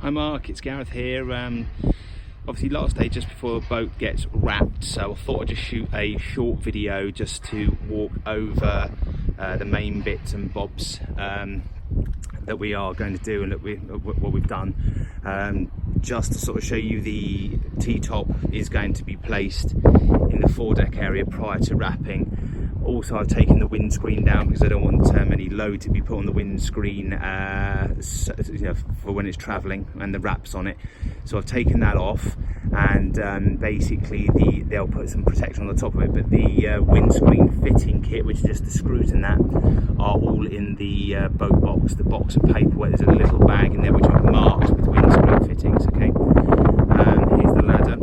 Hi Mark, it's Gareth here. Obviously last day just before the boat gets wrapped, so I thought I'd just shoot a short video just to walk over the main bits and bobs that we are going to do and what we've done, just to sort of show you the T-top is going to be placed in the foredeck area prior to wrapping. Also, I've taken the windscreen down because I don't want any load to be put on the windscreen for when it's travelling and the wraps on it. So I've taken that off, and basically they'll put some protection on the top of it, but the windscreen fitting kit, which is just the screws in that, are all in the boat box, the box of paper where there's a little bag in there which I've marked with windscreen fittings. Okay, here's the ladder.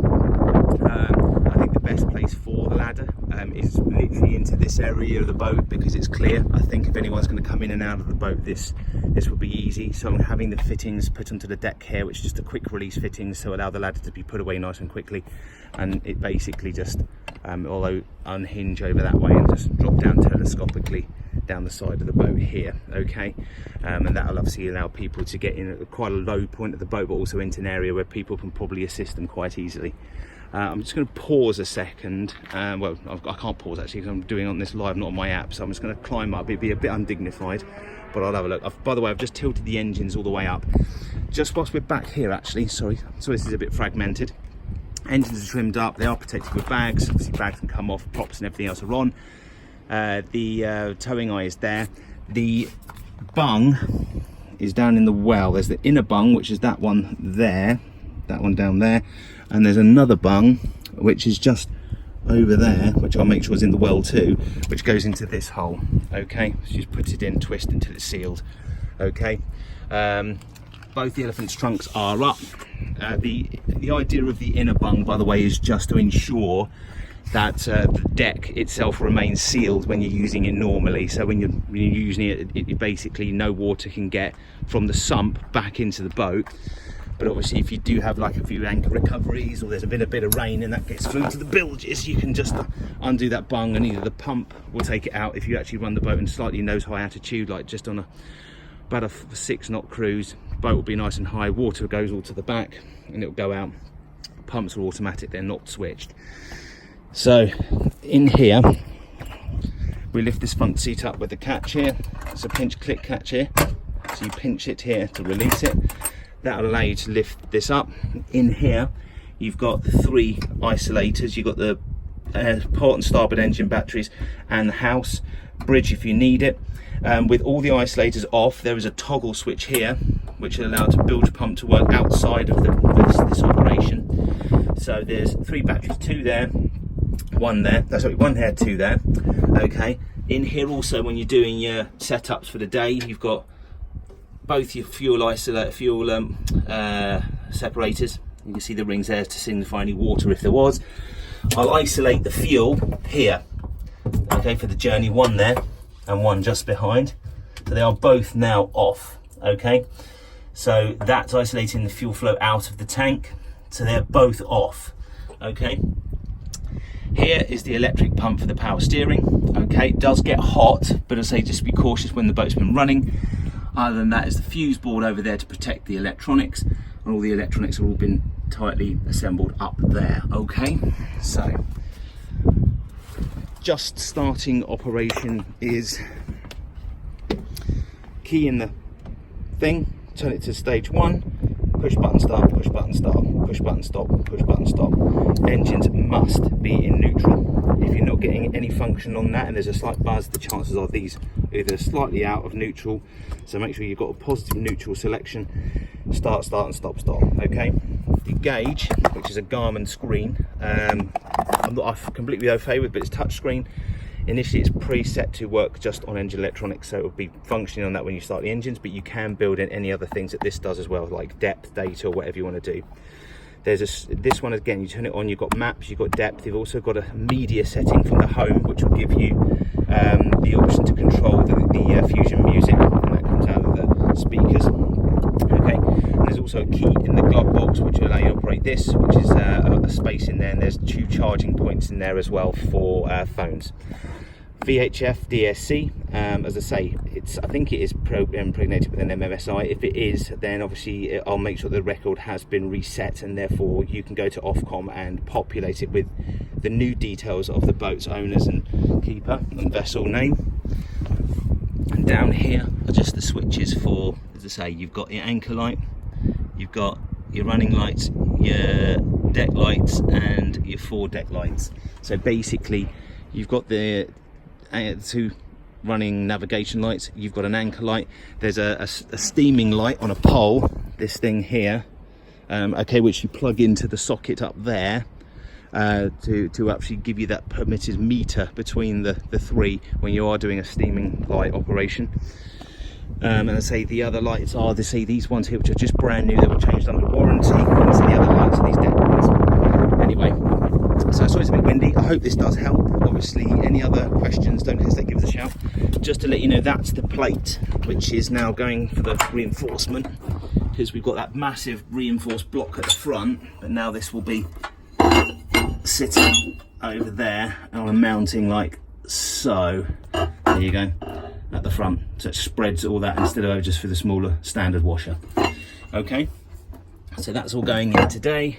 I think the best place for the ladder is literally into this area of the boat because it's clear. I think if anyone's going to come in and out of the boat, this would be easy. So I'm having the fittings put onto the deck here, which is just a quick release fittings, so allow the ladder to be put away nice and quickly, and it basically just although unhinge over that way and just drop down telescopically down the side of the boat here. Okay, and that'll obviously allow people to get in at quite a low point of the boat, but also into an area where people can probably assist them quite easily. I'm just going to pause a second. Well, I can't pause actually because I'm doing on this live, not on my app, so I'm just going to climb up. It'd be a bit undignified, but I'll have a look. By the way, I've just tilted the engines all the way up. Just whilst we're back here actually, sorry, so this is a bit fragmented. Engines are trimmed up, they are protected with bags. Obviously bags can come off, props and everything else are on. The towing eye is there. The bung is down in the well. There's the inner bung, which is that one there, that one down there, and there's another bung which is just over there, which I'll make sure is in the well too, which goes into this hole. Okay, so just put it in, twist until it's sealed. Okay, both the elephant's trunks are up. The idea of the inner bung, by the way, is just to ensure that the deck itself remains sealed when you're using it normally. So when you're using it, basically no water can get from the sump back into the boat. But obviously if you do have like a few anchor recoveries, or there's been a bit of rain and that gets through to the bilges, you can just undo that bung, and either the pump will take it out if you actually run the boat in slightly nose high attitude, like just on about a 6-knot cruise. Boat will be nice and high, water goes all to the back and it'll go out. Pumps are automatic, they're not switched. So in here we lift this front seat up with the catch here. It's a pinch click catch here, so you pinch it here to release it. That'll allow you to lift this up. In here you've got 3 isolators. You've got the port and starboard engine batteries and the house bridge if you need it. With all the isolators off, there is a toggle switch here which will allow the bilge pump to work outside of this operation. So there's 3 batteries, 2 there, 1 there. That's sorry, 1 here, 2 there. Okay. In here also, when you're doing your setups for the day, you've got both your fuel separators. You can see the rings there to signify any water if there was. I'll isolate the fuel here, okay, for the journey, 1 there and 1 just behind. So they are both now off. Okay, so that's isolating the fuel flow out of the tank, so they're both off. Okay, here is the electric pump for the power steering. Okay, it does get hot, but I say just be cautious when the boat's been running. Other than that is the fuse board over there to protect the electronics, and all the electronics have all been tightly assembled up there. Okay, so just starting operation is key in the thing, turn it to stage 1, push button start, push button start, push button stop, push button stop. Engines must be in neutral. If you're not getting any function on that and there's a slight buzz, the chances are these are either slightly out of neutral, so make sure you've got a positive neutral selection. Start, start and stop, stop. Okay, the gauge, which is a Garmin screen, I'm completely au fait with, but it's touch screen. Initially it's preset to work just on engine electronics, so it will be functioning on that when you start the engines, but you can build in any other things that this does as well, like depth, data, or whatever you want to do. There's this one again, you turn it on, you've got maps, you've got depth, you've also got a media setting from the home, which will give you the option to control the Fusion music, and that comes out of the speakers. Okay, and there's also a key in the glove box which will allow you to operate this, which is a space in there, and there's 2 charging points in there as well for phones. VHF DSC. As I say, I think it is impregnated with an MMSI. If it is, then obviously I'll make sure the record has been reset, and therefore you can go to Ofcom and populate it with the new details of the boat's owners and keeper and vessel name. And down here are just the switches for, as I say, you've got your anchor light, you've got your running lights, your deck lights, and your foredeck lights. So basically you've got the two running navigation lights, you've got an anchor light, there's a steaming light on a pole, this thing here, okay, which you plug into the socket up there to actually give you that permitted meter between the three when you are doing a steaming light operation. And I say the other lights are these ones here, which are just brand new, they were changed under warranty, and so the other lights are these deck ones. Anyway, so sorry it's a bit windy. I hope this does help. Obviously, any other questions, don't hesitate to give us a shout. Just to let you know, that's the plate which is now going for the reinforcement, because we've got that massive reinforced block at the front, but now this will be sitting over there on a mounting like so. There you go, at the front, so it spreads all that instead of just for the smaller standard washer. Okay, so that's all going in today.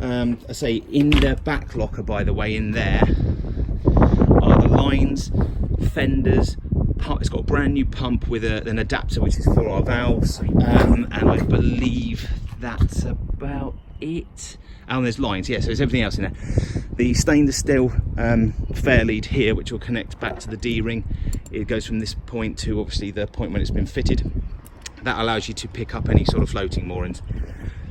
I say in the back locker, by the way, in there are the lines, fenders, it's got a brand new pump with an adapter which is for our valves, and I believe that's about it. And there's lines, yeah, so there's everything else in there. The stainless steel fair lead here, which will connect back to the D-ring, it goes from this point to obviously the point when it's been fitted. That allows you to pick up any sort of floating moorings.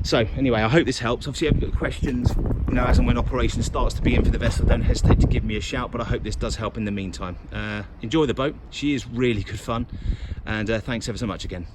So anyway, I hope this helps. Obviously, if you've got questions, you know, as and when operation starts to begin for the vessel, don't hesitate to give me a shout, but I hope this does help in the meantime. Enjoy the boat, she is really good fun, and thanks ever so much again.